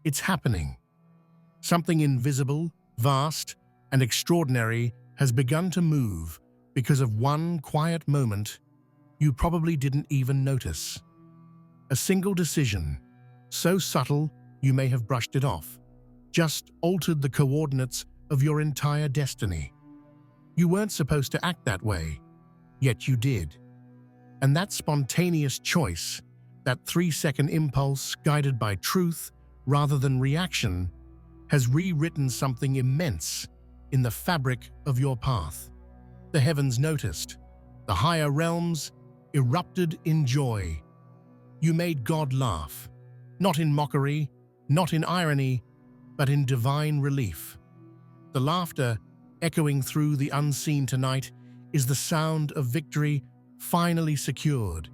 It's happening. Something invisible, vast, and extraordinary has begun to move because of one quiet moment you probably didn't even notice. A single decision, so subtle you may have brushed it off, just altered the coordinates of your entire destiny. You weren't supposed to act that way, yet you did. And that spontaneous choice, that 3-second impulse guided by truth rather than reaction, has rewritten something immense in the fabric of your path. The heavens noticed. The higher realms erupted in joy. You made God laugh, not in mockery, not in irony, but in divine relief. The laughter echoing through the unseen tonight is the sound of victory finally secured.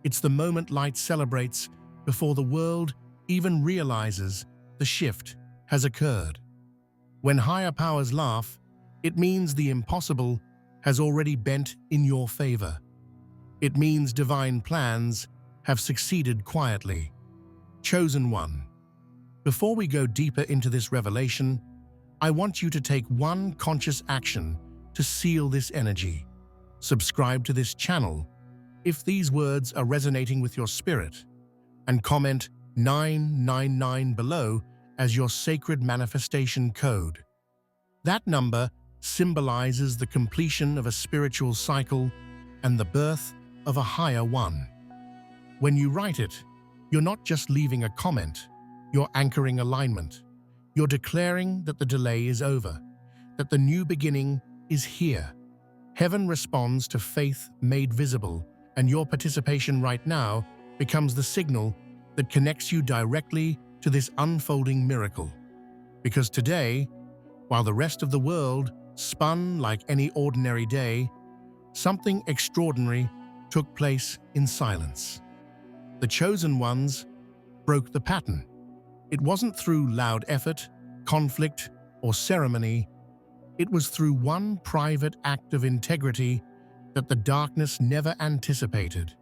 It's the moment light celebrates before the world even realizes the shift has occurred. When higher powers laugh, it means the impossible has already bent in your favor. It means divine plans have succeeded quietly. Chosen one. Before we go deeper into this revelation, I want you to take one conscious action to seal this energy. Subscribe to this channel if these words are resonating with your spirit, and comment 999 below as your sacred manifestation code. That number symbolizes the completion of a spiritual cycle and the birth of a higher one. When you write it, you're not just leaving a comment, you're anchoring alignment. You're declaring that the delay is over, that the new beginning is here. Heaven responds to faith made visible, and your participation right now becomes the signal that connects you directly to this unfolding miracle. Because today, while the rest of the world spun like any ordinary day, something extraordinary took place in silence. The chosen ones broke the pattern. It wasn't through loud effort, conflict, or ceremony. It was through one private act of integrity that the darkness never anticipated.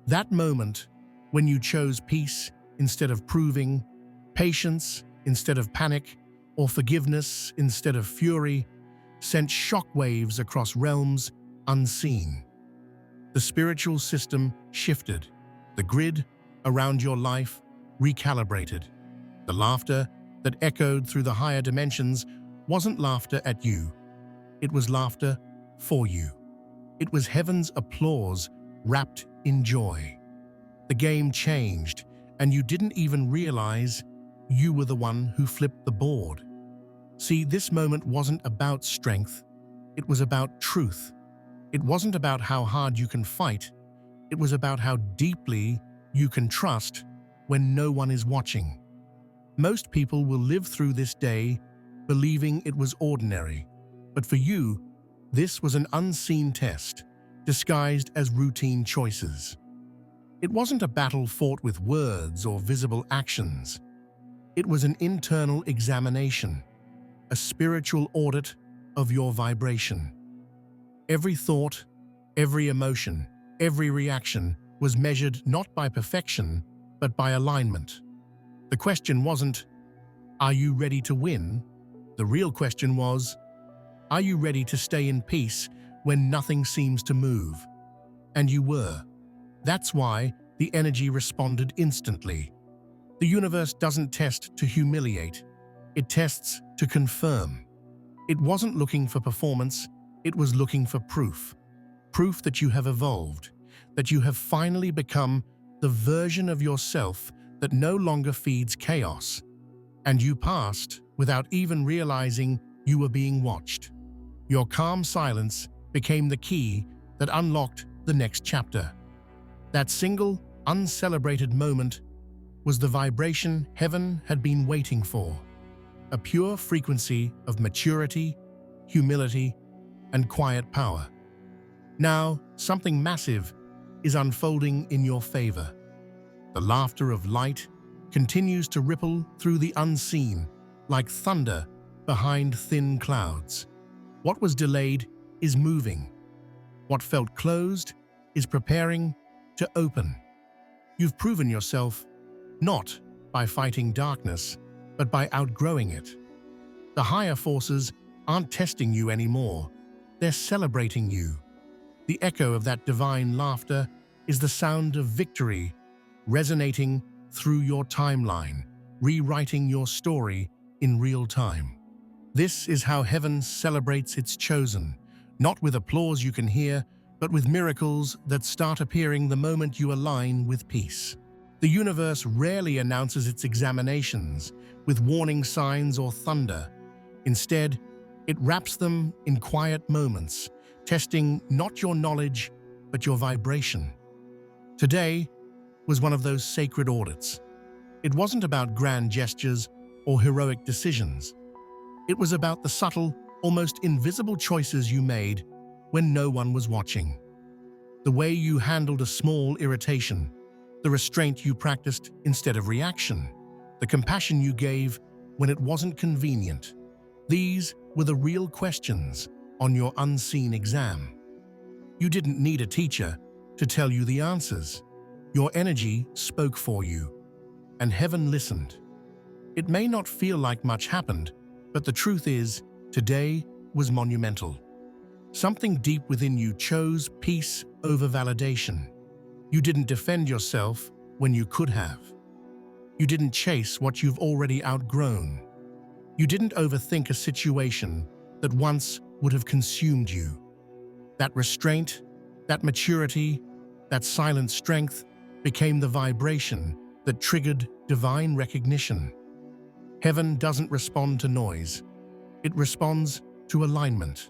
That moment, when you chose peace instead of proving, patience instead of panic, or forgiveness instead of fury, sent shockwaves across realms unseen. The spiritual system shifted. The grid around your life recalibrated. The laughter that echoed through the higher dimensions wasn't laughter at you. It was laughter for you. It was heaven's applause wrapped in joy. The game changed, and you didn't even realize you were the one who flipped the board. See, this moment wasn't about strength. It was about truth. It wasn't about how hard you can fight. It was about how deeply you can trust when no one is watching. Most people will live through this day believing it was ordinary, but for you, this was an unseen test, disguised as routine choices. It wasn't a battle fought with words or visible actions. It was an internal examination, a spiritual audit of your vibration. Every thought, every emotion, every reaction was measured not by perfection, but by alignment. The question wasn't, are you ready to win? The real question was, are you ready to stay in peace when nothing seems to move? And you were. That's why the energy responded instantly. The universe doesn't test to humiliate. It tests to confirm. It wasn't looking for performance, it was looking for proof. Proof that you have evolved, that you have finally become the version of yourself that no longer feeds chaos. And you passed without even realizing you were being watched. Your calm silence became the key that unlocked the next chapter. That single, uncelebrated moment was the vibration heaven had been waiting for. A pure frequency of maturity, humility, and quiet power. Now, something massive is unfolding in your favor. The laughter of light continues to ripple through the unseen, like thunder behind thin clouds. What was delayed is moving. What felt closed is preparing to open. You've proven yourself not by fighting darkness, but by outgrowing it. The higher forces aren't testing you anymore. They're celebrating you. The echo of that divine laughter is the sound of victory resonating through your timeline, rewriting your story in real time. This is how heaven celebrates its chosen, not with applause you can hear, but with miracles that start appearing the moment you align with peace. The universe rarely announces its examinations with warning signs or thunder. Instead, it wraps them in quiet moments, testing not your knowledge, but your vibration. Today was one of those sacred audits. It wasn't about grand gestures or heroic decisions. It was about the subtle, almost invisible choices you made when no one was watching. The way you handled a small irritation, the restraint you practiced instead of reaction, the compassion you gave when it wasn't convenient. These were the real questions on your unseen exam. You didn't need a teacher to tell you the answers. Your energy spoke for you, and heaven listened. It may not feel like much happened, but the truth is, today was monumental. Something deep within you chose peace over validation. You didn't defend yourself when you could have. You didn't chase what you've already outgrown. You didn't overthink a situation that once would have consumed you. That restraint, that maturity, that silent strength became the vibration that triggered divine recognition. Heaven doesn't respond to noise. It responds to alignment.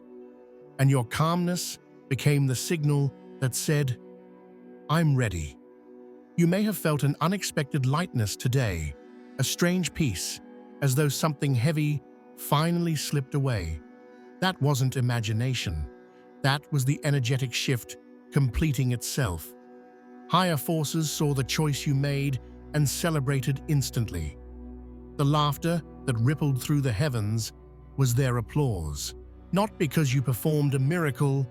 And your calmness became the signal that said, "I'm ready." You may have felt an unexpected lightness today, a strange peace, as though something heavy finally slipped away. That wasn't imagination. That was the energetic shift completing itself. Higher forces saw the choice you made and celebrated instantly. The laughter that rippled through the heavens was their applause, not because you performed a miracle,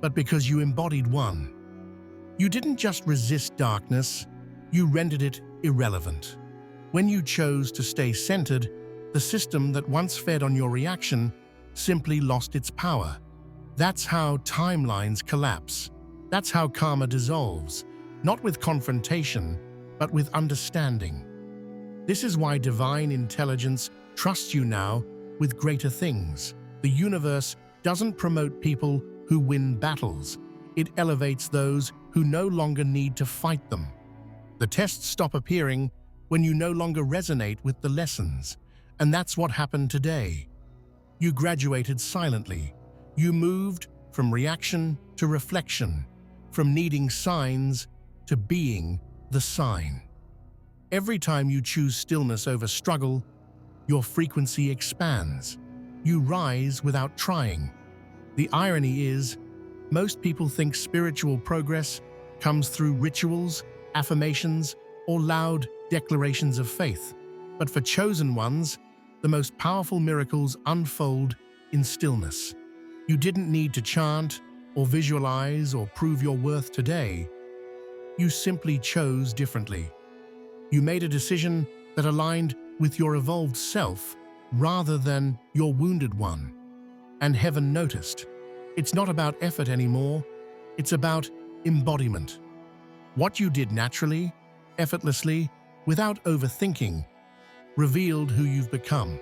but because you embodied one. You didn't just resist darkness, you rendered it irrelevant. When you chose to stay centered, the system that once fed on your reaction simply lost its power. That's how timelines collapse. That's how karma dissolves, not with confrontation, but with understanding. This is why divine intelligence trusts you now with greater things. The universe doesn't promote people who win battles. It elevates those who no longer need to fight them. The tests stop appearing when you no longer resonate with the lessons. And that's what happened today. You graduated silently. You moved from reaction to reflection, from needing signs to being the sign. Every time you choose stillness over struggle, your frequency expands. You rise without trying. The irony is, most people think spiritual progress comes through rituals, affirmations, or loud declarations of faith. But for chosen ones, the most powerful miracles unfold in stillness. You didn't need to chant or visualize or prove your worth today. You simply chose differently. You made a decision that aligned with your evolved self rather than your wounded one. And heaven noticed. It's not about effort anymore. It's about embodiment. What you did naturally, effortlessly, without overthinking, revealed who you've become.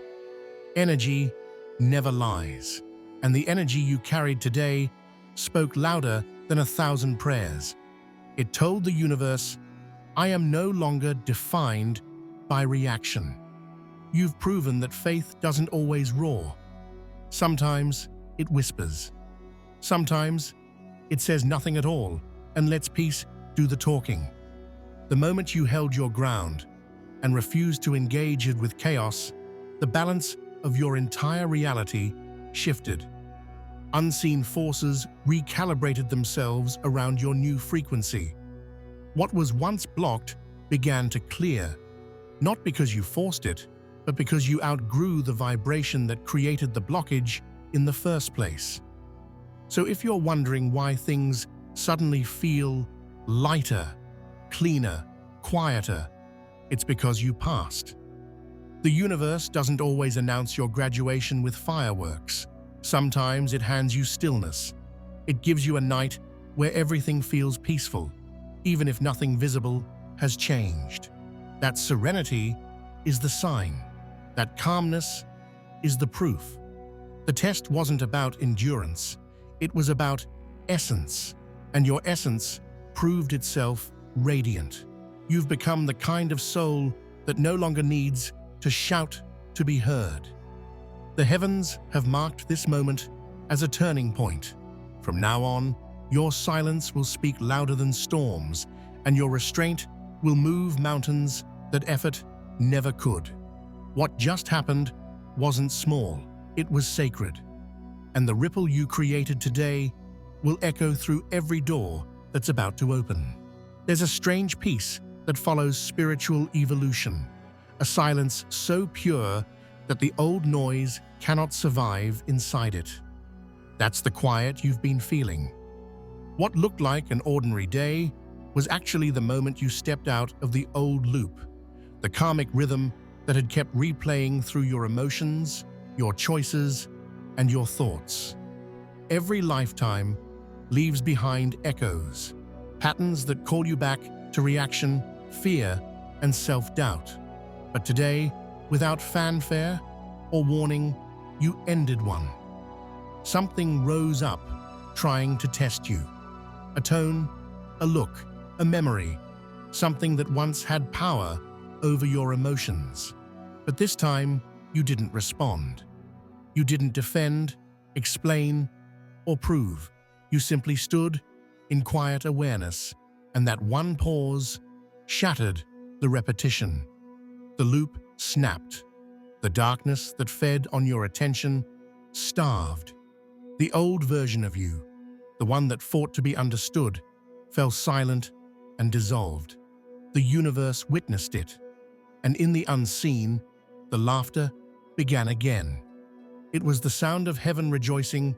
Energy never lies, and the energy you carried today spoke louder than 1,000 prayers. It told the universe, "I am no longer defined by reaction." You've proven that faith doesn't always roar. Sometimes it whispers. Sometimes it says nothing at all and lets peace do the talking. The moment you held your ground and refused to engage it with chaos, the balance of your entire reality shifted. Unseen forces recalibrated themselves around your new frequency. What was once blocked began to clear, not because you forced it, but because you outgrew the vibration that created the blockage in the first place. So if you're wondering why things suddenly feel lighter, cleaner, quieter, it's because you passed. The universe doesn't always announce your graduation with fireworks. Sometimes it hands you stillness. It gives you a night where everything feels peaceful, even if nothing visible has changed. That serenity is the sign. That calmness is the proof. The test wasn't about endurance. It was about essence. And your essence proved itself radiant. You've become the kind of soul that no longer needs to shout to be heard. The heavens have marked this moment as a turning point. From now on, your silence will speak louder than storms, and your restraint will move mountains that effort never could. What just happened wasn't small, it was sacred. And the ripple you created today will echo through every door that's about to open. There's a strange peace that follows spiritual evolution, a silence so pure that the old noise cannot survive inside it. That's the quiet you've been feeling. What looked like an ordinary day was actually the moment you stepped out of the old loop, the karmic rhythm that had kept replaying through your emotions, your choices, and your thoughts. Every lifetime leaves behind echoes, patterns that call you back to reaction, fear, and self-doubt. But today, without fanfare or warning, you ended one. Something rose up, trying to test you. A tone, a look, a memory, something that once had power over your emotions. But this time, you didn't respond. You didn't defend, explain, or prove. You simply stood in quiet awareness, and that one pause shattered the repetition. The loop snapped. The darkness that fed on your attention starved. The old version of you, the one that fought to be understood, fell silent and dissolved. The universe witnessed it, and in the unseen, the laughter began again. It was the sound of heaven rejoicing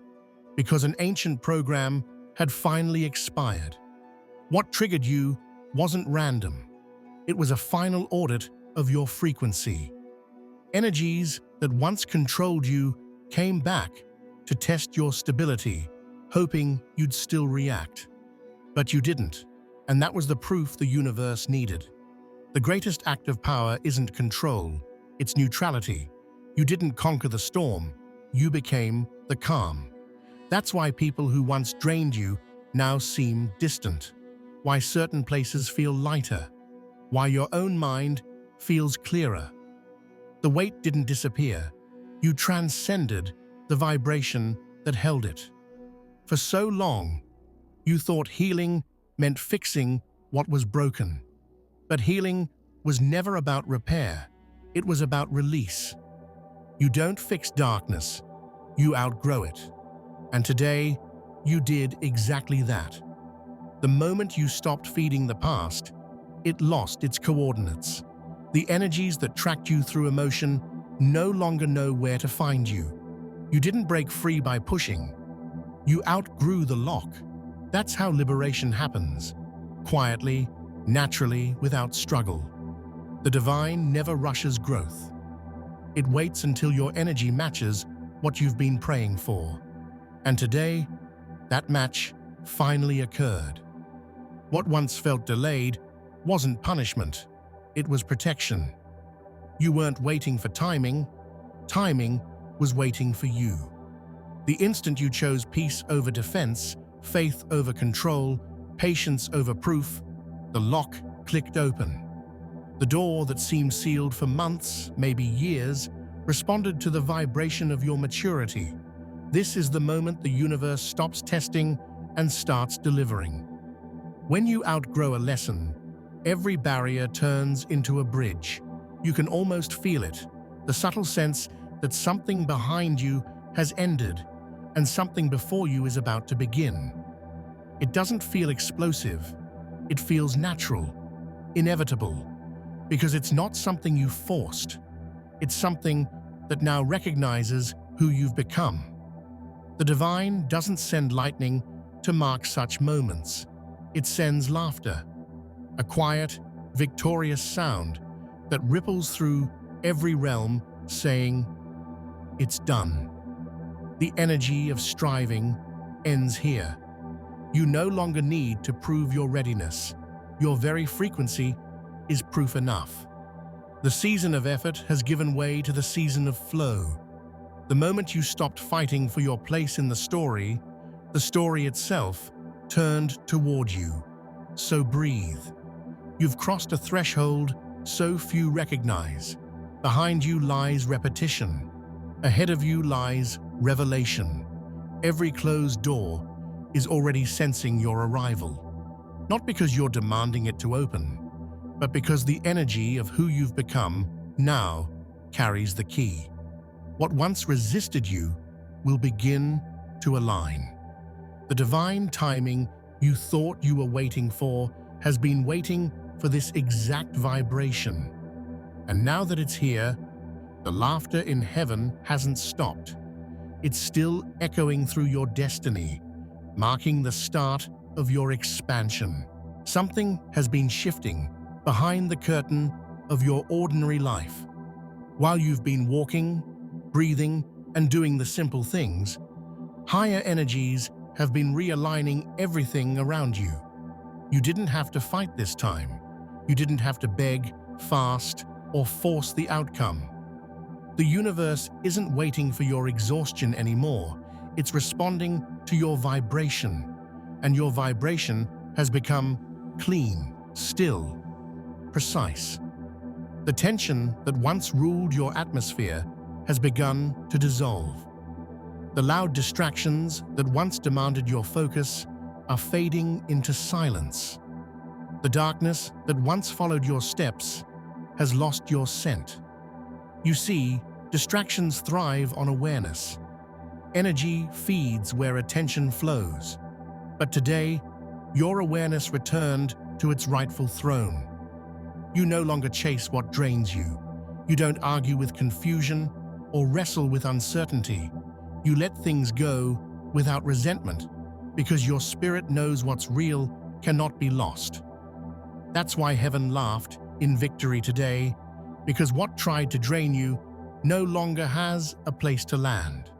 because an ancient program had finally expired. What triggered you wasn't random. It was a final audit of your frequency. Energies that once controlled you came back to test your stability, hoping you'd still react. But you didn't, and that was the proof the universe needed. The greatest act of power isn't control, it's neutrality. You didn't conquer the storm, you became the calm. That's why people who once drained you now seem distant. Why certain places feel lighter. Why your own mind feels clearer. The weight didn't disappear. You transcended the vibration that held it. For so long, you thought healing meant fixing what was broken. But healing was never about repair. It was about release. You don't fix darkness. You outgrow it. And today, you did exactly that. The moment you stopped feeding the past, it lost its coordinates. The energies that tracked you through emotion no longer know where to find you. You didn't break free by pushing. You outgrew the lock. That's how liberation happens. Quietly, naturally, without struggle. The divine never rushes growth. It waits until your energy matches what you've been praying for. And today, that match finally occurred. What once felt delayed wasn't punishment, it was protection. You weren't waiting for timing, timing was waiting for you. The instant you chose peace over defense, faith over control, patience over proof, the lock clicked open. The door that seemed sealed for months, maybe years, responded to the vibration of your maturity. This is the moment the universe stops testing and starts delivering. When you outgrow a lesson, every barrier turns into a bridge. You can almost feel it, the subtle sense that something behind you has ended and something before you is about to begin. It doesn't feel explosive. It feels natural, inevitable, because it's not something you forced. It's something that now recognizes who you've become. The divine doesn't send lightning to mark such moments. It sends laughter, a quiet, victorious sound that ripples through every realm saying, "It's done." The energy of striving ends here. You no longer need to prove your readiness. Your very frequency is proof enough. The season of effort has given way to the season of flow. The moment you stopped fighting for your place in the story itself turned toward you. So breathe. You've crossed a threshold so few recognize. Behind you lies repetition. Ahead of you lies revelation. Every closed door is already sensing your arrival. Not because you're demanding it to open, but because the energy of who you've become now carries the key. What once resisted you will begin to align. The divine timing you thought you were waiting for has been waiting for this exact vibration. And now that it's here, the laughter in heaven hasn't stopped. It's still echoing through your destiny, marking the start of your expansion. Something has been shifting behind the curtain of your ordinary life. While you've been walking, breathing, and doing the simple things, higher energies have been realigning everything around you. You didn't have to fight this time. You didn't have to beg, fast, or force the outcome. The universe isn't waiting for your exhaustion anymore. It's responding to your vibration. And your vibration has become clean, still, precise. The tension that once ruled your atmosphere has begun to dissolve. The loud distractions that once demanded your focus are fading into silence. The darkness that once followed your steps has lost your scent. You see, distractions thrive on awareness. Energy feeds where attention flows. But today, your awareness returned to its rightful throne. You no longer chase what drains you. You don't argue with confusion or wrestle with uncertainty. You let things go without resentment because your spirit knows what's real cannot be lost. That's why heaven laughed in victory today, because what tried to drain you no longer has a place to land.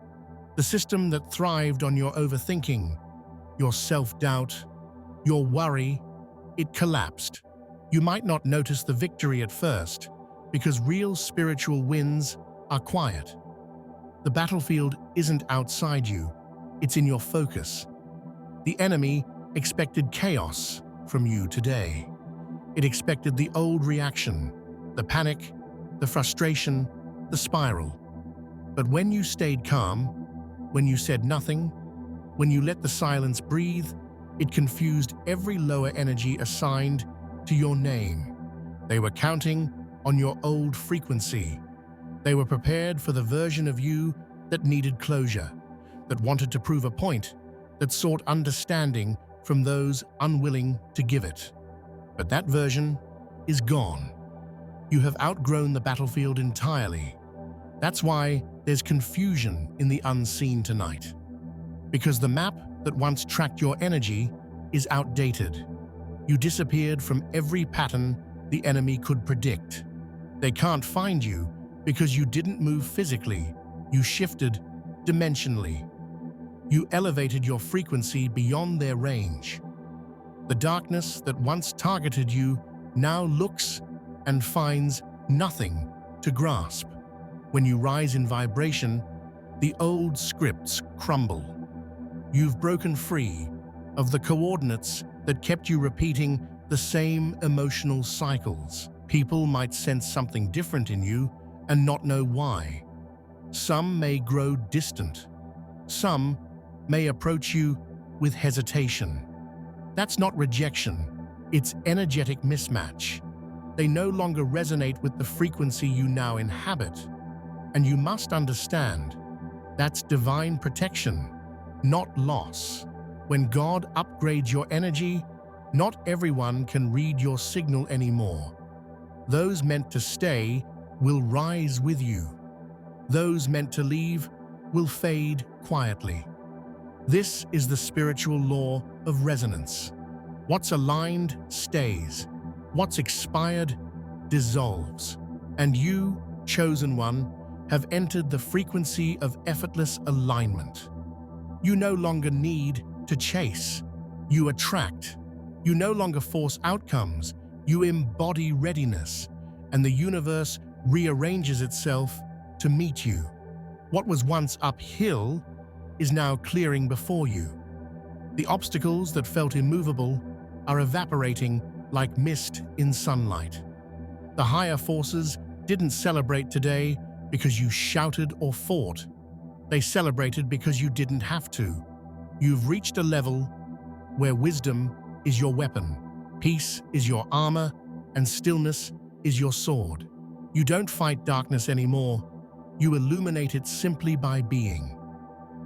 The system that thrived on your overthinking, your self-doubt, your worry, it collapsed. You might not notice the victory at first, because real spiritual wins are quiet. The battlefield isn't outside you, it's in your focus. The enemy expected chaos from you today. It expected the old reaction, the panic, the frustration, the spiral. But when you stayed calm, when you said nothing, when you let the silence breathe, it confused every lower energy assigned to your name. They were counting on your old frequency. They were prepared for the version of you that needed closure, that wanted to prove a point, that sought understanding from those unwilling to give it. But that version is gone. You have outgrown the battlefield entirely. That's why there's confusion in the unseen tonight. Because the map that once tracked your energy is outdated. You disappeared from every pattern the enemy could predict. They can't find you because you didn't move physically. You shifted dimensionally. You elevated your frequency beyond their range. The darkness that once targeted you now looks and finds nothing to grasp. When you rise in vibration, the old scripts crumble. You've broken free of the coordinates that kept you repeating the same emotional cycles. People might sense something different in you and not know why. Some may grow distant. Some may approach you with hesitation. That's not rejection, it's energetic mismatch. They no longer resonate with the frequency you now inhabit. And you must understand, that's divine protection, not loss. When God upgrades your energy, not everyone can read your signal anymore. Those meant to stay will rise with you. Those meant to leave will fade quietly. This is the spiritual law of resonance. What's aligned stays. What's expired dissolves. And you chosen one, have entered the frequency of effortless alignment. You no longer need to chase, you attract. You no longer force outcomes, you embody readiness, and the universe rearranges itself to meet you. What was once uphill is now clearing before you. The obstacles that felt immovable are evaporating like mist in sunlight. The higher forces didn't celebrate today because you shouted or fought. They celebrated because you didn't have to. You've reached a level where wisdom is your weapon, peace is your armor, and stillness is your sword. You don't fight darkness anymore. You illuminate it simply by being.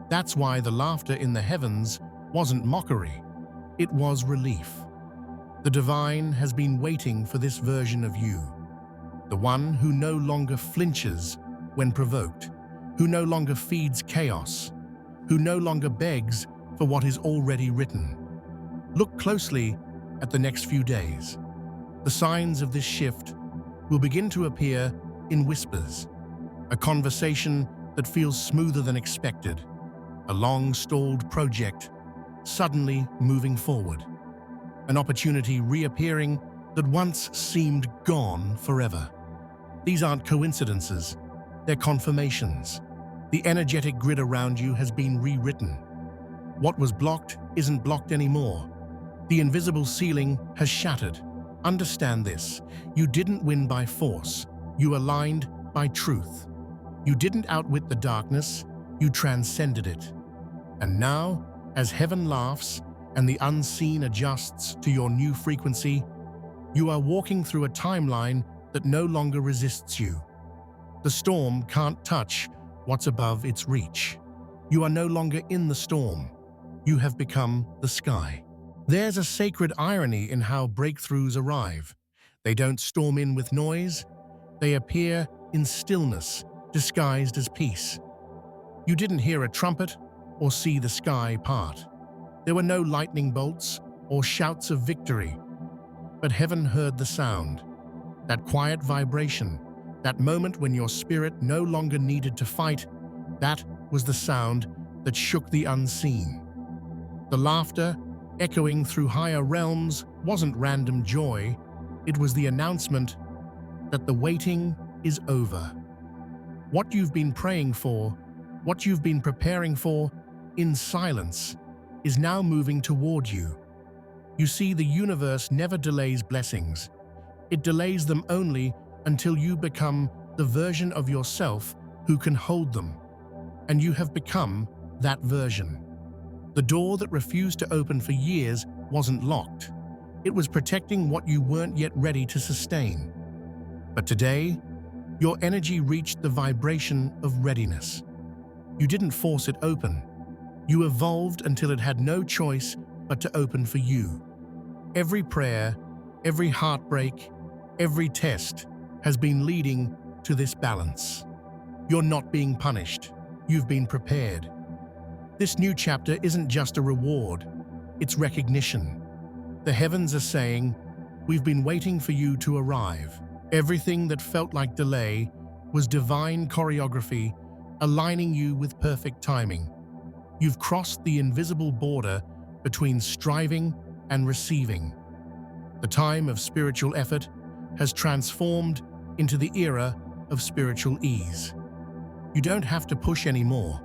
That's why the laughter in the heavens wasn't mockery. It was relief. The divine has been waiting for this version of you. The one who no longer flinches when provoked, who no longer feeds chaos, who no longer begs for what is already written. Look closely at the next few days. The signs of this shift will begin to appear in whispers. A conversation that feels smoother than expected. A long-stalled project suddenly moving forward. An opportunity reappearing that once seemed gone forever. These aren't coincidences, they're confirmations. The energetic grid around you has been rewritten. What was blocked isn't blocked anymore. The invisible ceiling has shattered. Understand this, you didn't win by force, you aligned by truth. You didn't outwit the darkness, you transcended it. And now, as heaven laughs and the unseen adjusts to your new frequency, you are walking through a timeline that no longer resists you. The storm can't touch what's above its reach. You are no longer in the storm. You have become the sky. There's a sacred irony in how breakthroughs arrive. They don't storm in with noise. They appear in stillness, disguised as peace. You didn't hear a trumpet or see the sky part. There were no lightning bolts or shouts of victory. But heaven heard the sound. That quiet vibration, that moment when your spirit no longer needed to fight, that was the sound that shook the unseen. The laughter, echoing through higher realms, wasn't random joy. It was the announcement that the waiting is over. What you've been praying for, what you've been preparing for, in silence, is now moving toward you. You see, the universe never delays blessings. It delays them only until you become the version of yourself who can hold them. And you have become that version. The door that refused to open for years wasn't locked. It was protecting what you weren't yet ready to sustain. But today, your energy reached the vibration of readiness. You didn't force it open. You evolved until it had no choice but to open for you. Every prayer, every heartbreak, every test has been leading to this balance. You're not being punished. You've been prepared. This new chapter isn't just a reward, it's recognition. The heavens are saying, we've been waiting for you to arrive. Everything that felt like delay was divine choreography, aligning you with perfect timing. You've crossed the invisible border between striving and receiving. The time of spiritual effort has transformed into the era of spiritual ease. You don't have to push anymore.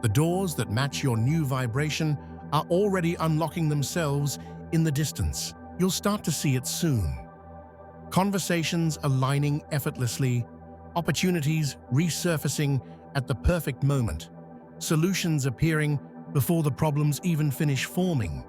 The doors that match your new vibration are already unlocking themselves in the distance. You'll start to see it soon. Conversations aligning effortlessly, opportunities resurfacing at the perfect moment, solutions appearing before the problems even finish forming.